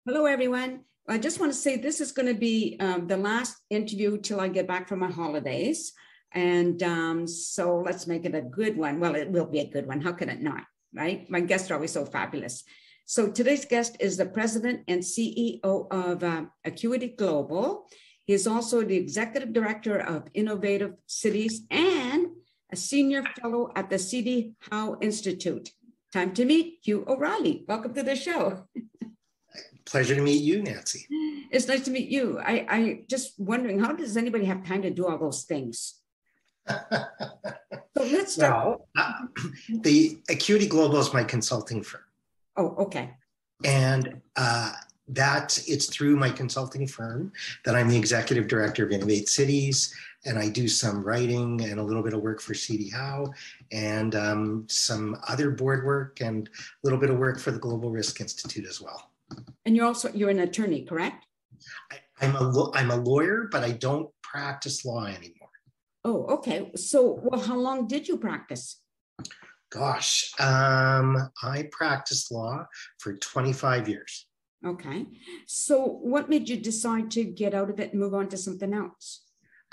Hello, everyone. I just want to say this is going to be the last interview till I get back from my holidays. And so let's make it a good one. Well, it will be a good one. How can it not, right? My guests are always so fabulous. So today's guest is the president and CEO of Acuity Global. He is also the executive director of Innovative Cities and a senior fellow at the C.D. Howe Institute. Time to meet Hugh O'Reilly. Welcome to the show. Pleasure to meet you, Nancy. It's nice to meet you. I just wondering, how does anybody have time to do all those things? So let's start. Well, the Acuity Global is my consulting firm. Oh, okay. And it's through my consulting firm that I'm the executive director of Innovate Cities, and I do some writing and a little bit of work for C.D. Howe and some other board work and a little bit of work for the Global Risk Institute as well. And you're an attorney, correct? I'm a lawyer, but I don't practice law anymore. Oh, okay. So, well, how long did you practice? Gosh, I practiced law for 25 years. Okay. So what made you decide to get out of it and move on to something else?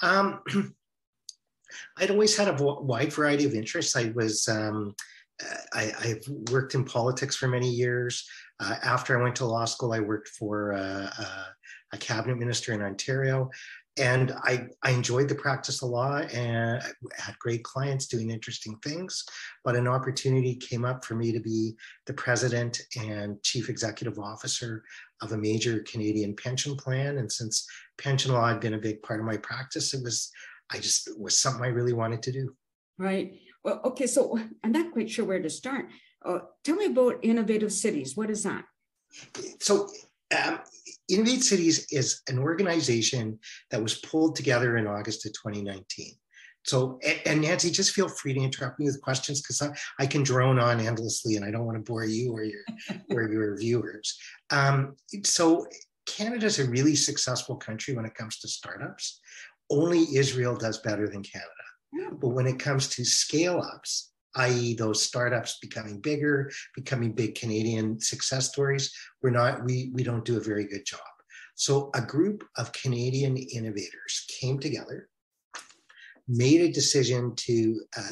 I'd always had a wide variety of interests. I've worked in politics for many years. After I went to law school, I worked for a cabinet minister in Ontario, and I enjoyed the practice of law and I had great clients doing interesting things. But an opportunity came up for me to be the president and chief executive officer of a major Canadian pension plan. And since pension law had been a big part of my practice, it was something I really wanted to do. Right. Well, okay. So I'm not quite sure where to start. Tell me about Innovative Cities. What is that? So Innovate Cities is an organization that was pulled together in August of 2019. So, and Nancy, just feel free to interrupt me with questions because I can drone on endlessly and I don't want to bore you or your viewers. So Canada is a really successful country when it comes to startups. Only Israel does better than Canada. But when it comes to scale-ups, i.e. those startups becoming bigger, becoming big Canadian success stories, we don't do a very good job. So a group of Canadian innovators came together, made a decision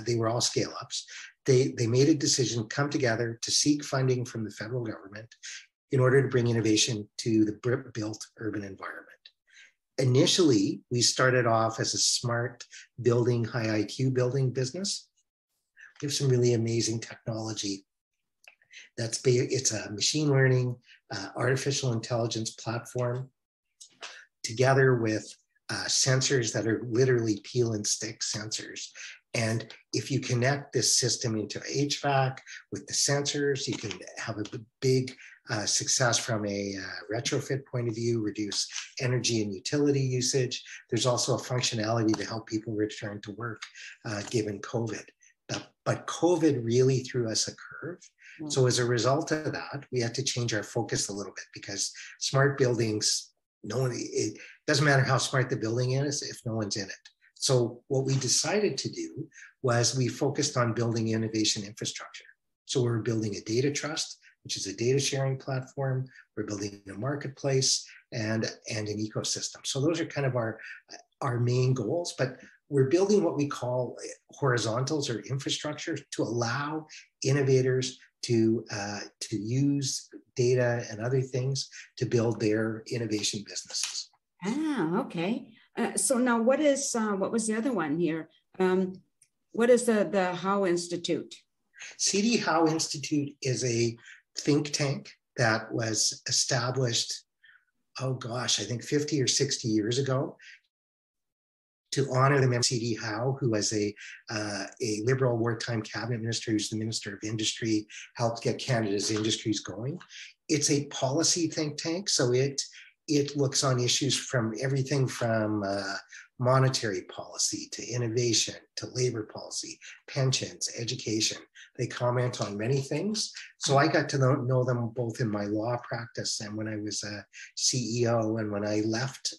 they were all scale-ups. They made a decision, come together to seek funding from the federal government in order to bring innovation to the built urban environment. Initially, we started off as a smart building, high IQ building business. We have some really amazing technology. It's a machine learning, artificial intelligence platform together with sensors that are literally peel and stick sensors. And if you connect this system into HVAC with the sensors, you can have a big success from a retrofit point of view, reduce energy and utility usage. There's also a functionality to help people return to work given COVID. But COVID really threw us a curve. So as a result of that, we had to change our focus a little bit because smart buildings, it doesn't matter how smart the building is if no one's in it. So what we decided to do was we focused on building innovation infrastructure. So we're building a data trust, which is a data sharing platform. We're building a marketplace and an ecosystem. So those are kind of our main goals, but we're building what we call horizontals or infrastructure to allow innovators to use data and other things to build their innovation businesses. Ah, okay. So now what was the other one here? What is the Howe Institute? C.D. Howe Institute is a think tank that was established, I think 50 or 60 years ago to honor the memory of C.D. Howe, who was a Liberal wartime cabinet minister, who's the Minister of Industry, helped get Canada's industries going. It's a policy think tank, so it looks on issues from everything from monetary policy to innovation to labor policy, pensions, education. They comment on many things. So I got to know them both in my law practice and when I was a CEO, and when I left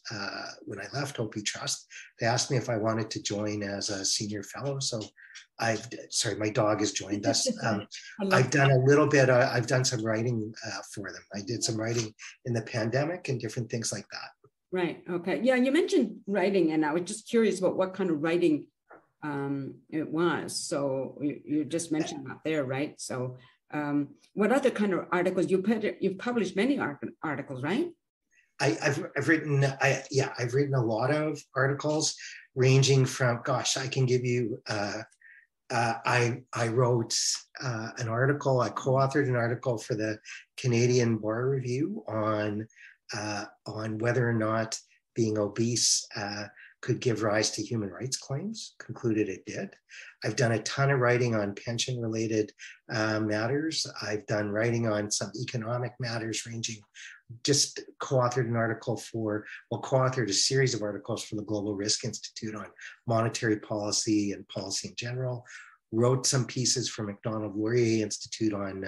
OP Trust, they asked me if I wanted to join as a senior fellow. So sorry, my dog has joined us. I've done a little bit, I've done some writing for them. I did some writing in the pandemic and different things like that. Right, okay. Yeah, you mentioned writing, and I was just curious about what kind of writing it was. So you just mentioned that there, right? So what other kind of articles? You've published many articles, right? I've written a lot of articles ranging from, gosh, I can give you, I wrote an article, I co-authored an article for the Canadian Bar Review on whether or not being obese could give rise to human rights claims, concluded it did. I've done a ton of writing on pension-related matters. I've done writing on some economic matters ranging, just co-authored co-authored a series of articles for the Global Risk Institute on monetary policy and policy in general. Wrote some pieces for Macdonald-Laurier Institute on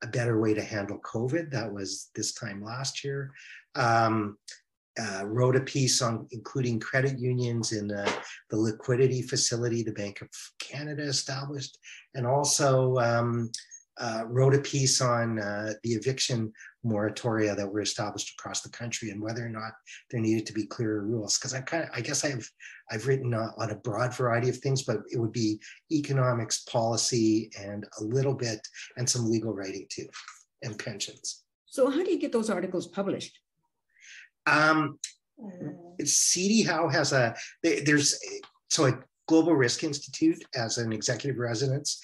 a better way to handle COVID. That was this time last year. Wrote a piece on including credit unions in the liquidity facility the Bank of Canada established, and also wrote a piece on the eviction moratoria that were established across the country and whether or not there needed to be clearer rules. Because I guess I've written on a broad variety of things, but it would be economics, policy, and a little bit, and some legal writing too, and pensions. So how do you get those articles published? CD Howe has a Global Risk Institute as an executive residence.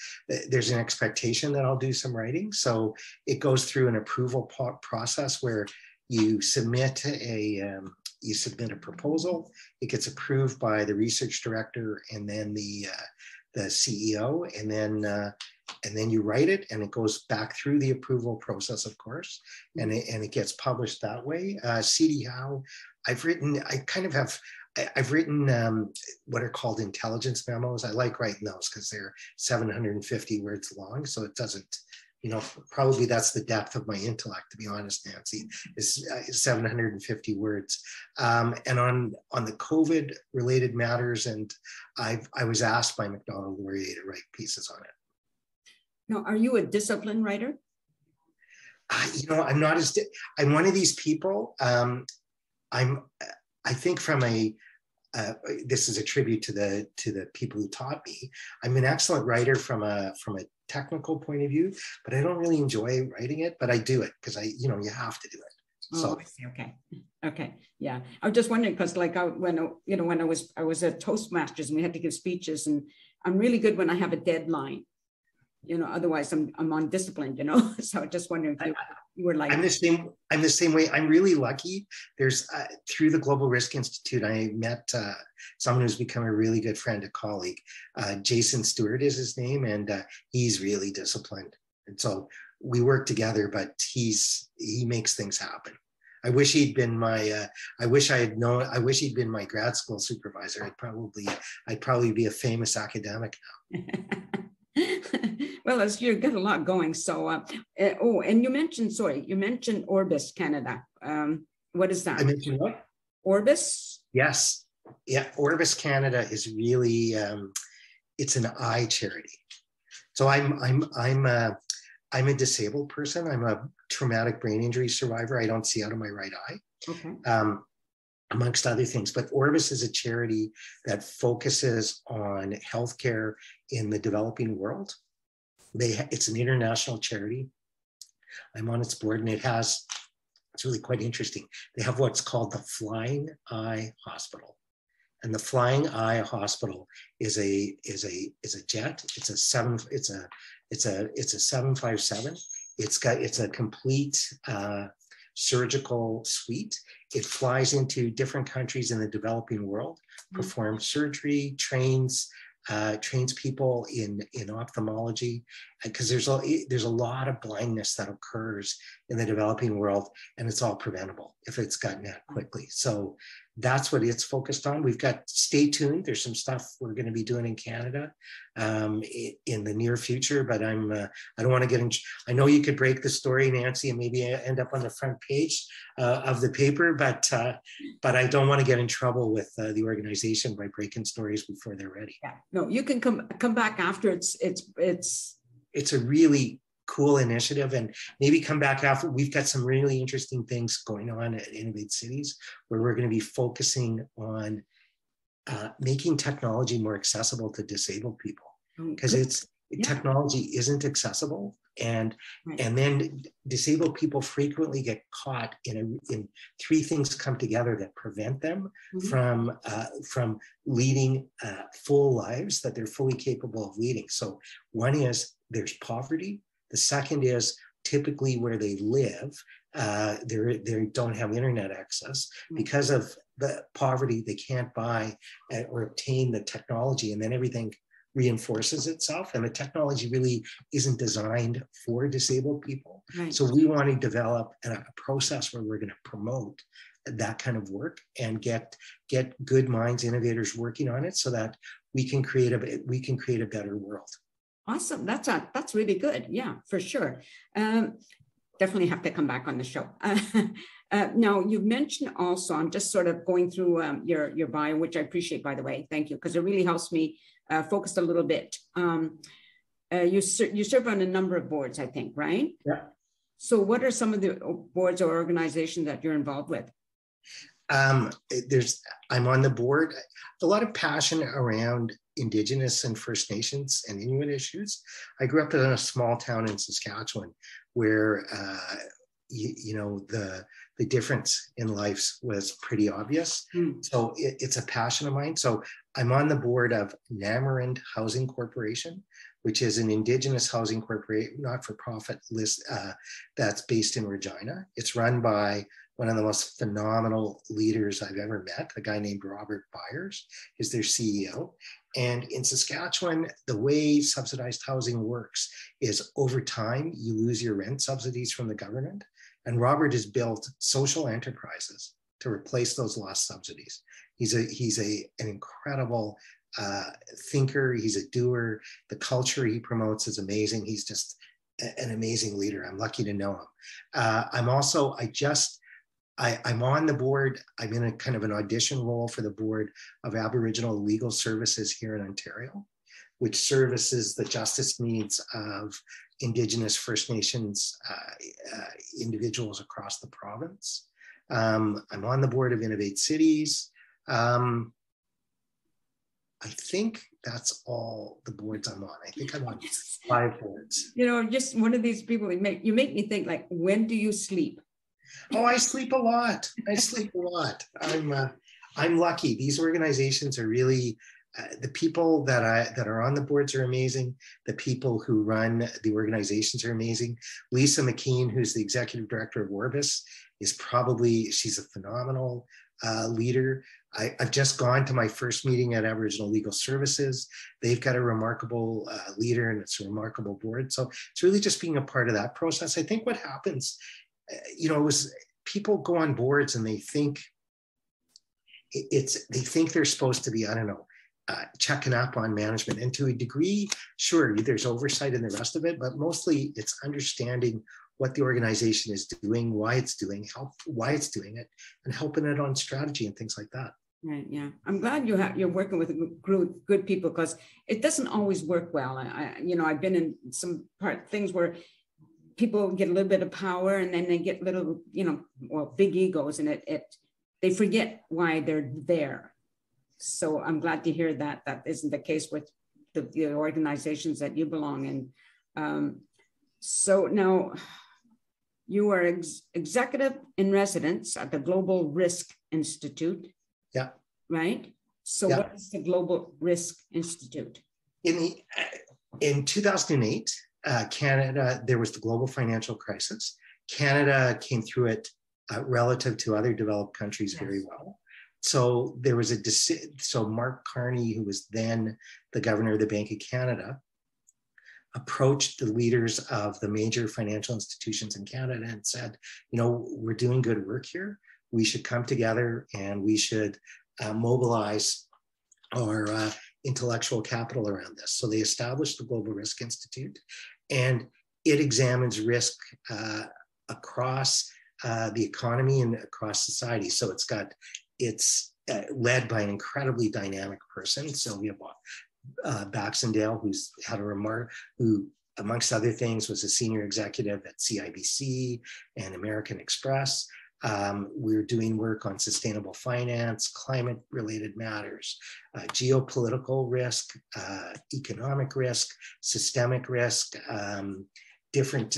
There's an expectation that I'll do some writing. So it goes through an approval process where you submit a proposal. It gets approved by the research director and then the CEO, and then you write it, and it goes back through the approval process, of course, and it gets published that way. CD Howe, I've written what are called intelligence memos. I like writing those because they're 750 words long, so it doesn't, probably that's the depth of my intellect, to be honest, Nancy, is 750 words. And on the COVID related matters, and I was asked by Macdonald-Laurier to write pieces on it. Now, are you a disciplined writer? I'm not I'm one of these people. I think from this is a tribute to the people who taught me. I'm an excellent writer from a technical point of view, but I don't really enjoy writing it, but I do it because you have to do it. So. Oh, I see. Okay. Yeah. I was just wondering because like when I was at Toastmasters and we had to give speeches, and I'm really good when I have a deadline. Otherwise I'm undisciplined, so just wondering if you were like. I'm the same way. I'm really lucky. There's through the Global Risk Institute, I met someone who's become a really good friend, a colleague. Jason Stewart is his name, and he's really disciplined. And so we work together, but he makes things happen. I wish he'd been my grad school supervisor. I'd probably be a famous academic now. Well, as you've got a lot going. So, and you mentioned Orvis Canada. What is that? I mentioned what? Orbis? Yes. Yeah. Orvis Canada is really, it's an eye charity. So I'm a disabled person. I'm a traumatic brain injury survivor. I don't see out of my right eye. Okay. Amongst other things, but Orvis is a charity that focuses on healthcare in the developing world. It's an international charity. I'm on its board, and it's really quite interesting. They have what's called the Flying Eye Hospital, and the Flying Eye Hospital is a jet. It's a 757. It's a complete surgical suite. It flies into different countries in the developing world, performs surgery, trains people in ophthalmology, because there's a lot of blindness that occurs in the developing world, and it's all preventable if it's gotten at quickly. So that's what it's focused on. We've got, stay tuned. There's some stuff we're going to be doing in Canada in the near future, but I don't want to get in. I know you could break the story, Nancy, and maybe end up on the front page of the paper, but I don't want to get in trouble with the organization by breaking stories before they're ready. Yeah, no, you can come back after. It's a really cool initiative, and maybe come back after. We've got some really interesting things going on at Innovate Cities where we're going to be focusing on making technology more accessible to disabled people, because technology isn't accessible, and then disabled people frequently get caught in three things come together that prevent them from leading full lives that they're fully capable of leading. So one is there's poverty. The second is typically where they live, they don't have internet access. Because of the poverty, they can't buy or obtain the technology, and then everything reinforces itself, and the technology really isn't designed for disabled people. So we want to develop a process where we're going to promote that kind of work and get good minds, innovators working on it, so that we can create a better world. Awesome. That's really good. Yeah, for sure. Definitely have to come back on the show. Now, you mentioned also, I'm just sort of going through your bio, which I appreciate, by the way. Thank you, because it really helps me focus a little bit. You serve on a number of boards, I think, right? Yeah. So what are some of the boards or organizations that you're involved with? I'm on the board. A lot of passion around Indigenous and First Nations and Inuit issues. I grew up in a small town in Saskatchewan where the difference in lives was pretty obvious. So it's a passion of mine. So I'm on the board of Namarind Housing Corporation, which is an Indigenous housing corporation, not-for-profit list that's based in Regina. It's run by one of the most phenomenal leaders I've ever met, a guy named Robert Byers is their CEO. And in Saskatchewan, the way subsidized housing works is over time, you lose your rent subsidies from the government. And Robert has built social enterprises to replace those lost subsidies. He's an incredible thinker. He's a doer. The culture he promotes is amazing. He's just an amazing leader. I'm lucky to know him. I'm on the board. I'm in a kind of an audition role for the board of Aboriginal Legal Services here in Ontario, which services the justice needs of Indigenous First Nations individuals across the province. I'm on the board of Innovate Cities. I think that's all the boards I'm on. I think I'm on 5 boards. Just one of these people, you make me think, like, when do you sleep? Oh, I sleep a lot. I'm lucky. These organizations are really, the people that are on the boards are amazing. The people who run the organizations are amazing. Lisa McKean, who's the executive director of Orvis, she's a phenomenal leader. I've just gone to my first meeting at Aboriginal Legal Services. They've got a remarkable leader, and it's a remarkable board. So it's really just being a part of that process. I think what happens, people go on boards and they think they're supposed to be, checking up on management. And to a degree, sure, there's oversight in the rest of it, but mostly it's understanding what the organization is doing, why it's doing it, and helping it on strategy and things like that. Right. Yeah. I'm glad you're working with good people, because it doesn't always work well. I've been in some things where people get a little bit of power, and then they get little, big egos, and they forget why they're there. So I'm glad to hear that isn't the case with the organizations that you belong in. So now you are executive in residence at the Global Risk Institute. Yeah. Right. So yeah. What is the Global Risk Institute? In 2008, Canada, there was the global financial crisis. Canada came through it relative to other developed countries very well. So there was so Mark Carney, who was then the governor of the Bank of Canada, approached the leaders of the major financial institutions in Canada and said, we're doing good work here. we should come together and we should mobilize our intellectual capital around this. So they established the Global Risk Institute, and it examines risk across the economy and across society. So it's led by an incredibly dynamic person, Sylvia Baxendale, who amongst other things was a senior executive at CIBC and American Express. We're doing work on sustainable finance, climate-related matters, geopolitical risk, economic risk, systemic risk, different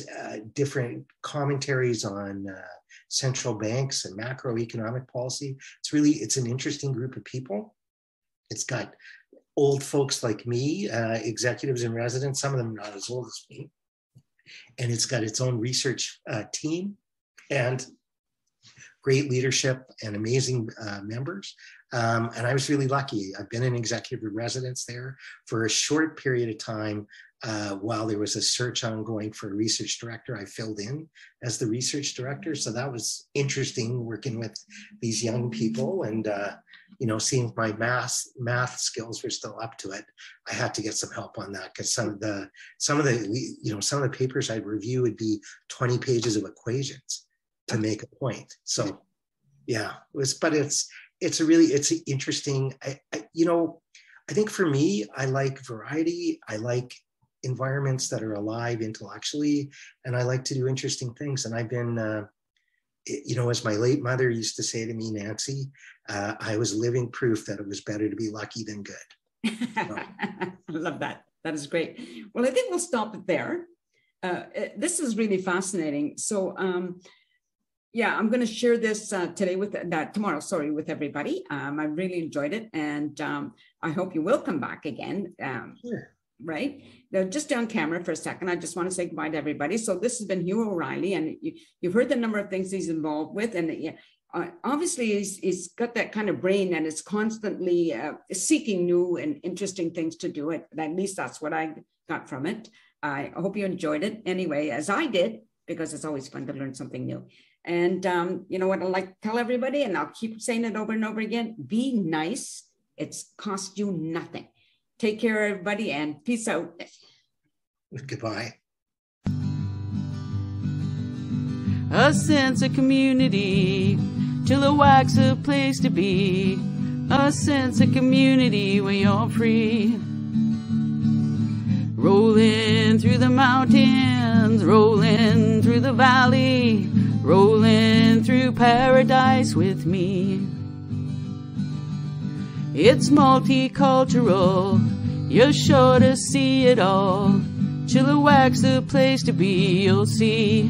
commentaries on central banks and macroeconomic policy. It's an interesting group of people. It's got old folks like me, executives in residence, some of them not as old as me. And it's got its own research team and great leadership and amazing members. And I was really lucky. I've been an executive in residence there for a short period of time while there was a search ongoing for a research director. I filled in as the research director. So that was interesting, working with these young people and seeing my math skills were still up to it. I had to get some help on that because some of the papers I'd review would be 20 pages of equations to make a point. So yeah, it's interesting. I think for me, I like variety. I like environments that are alive intellectually, and I like to do interesting things. And I've been, as my late mother used to say to me, Nancy, I was living proof that it was better to be lucky than good. So. I love that. That is great. Well, I think we'll stop it there. This is really fascinating. So, I'm going to share this tomorrow with everybody. I really enjoyed it, and I hope you will come back again. Sure. Right? Now, just on camera for a second, I just want to say goodbye to everybody. So this has been Hugh O'Reilly, and you've heard the number of things he's involved with, and obviously he's got that kind of brain and is constantly seeking new and interesting things to do. At least that's what I got from it. I hope you enjoyed it anyway, as I did, because it's always fun to learn something new. And you know what I like to tell everybody, and I'll keep saying it over and over again, be nice. It's cost you nothing. Take care, everybody, and peace out. Goodbye. A sense of community, Chilliwack's a place to be. A sense of community when you're free. Rolling through the mountains, rolling through the valley, rolling through paradise with me. It's multicultural, you're sure to see it all. Chilliwack's the place to be, you'll see.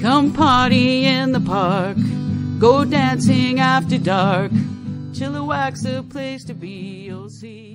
Come party in the park, go dancing after dark. Chilliwack's the place to be, you'll see.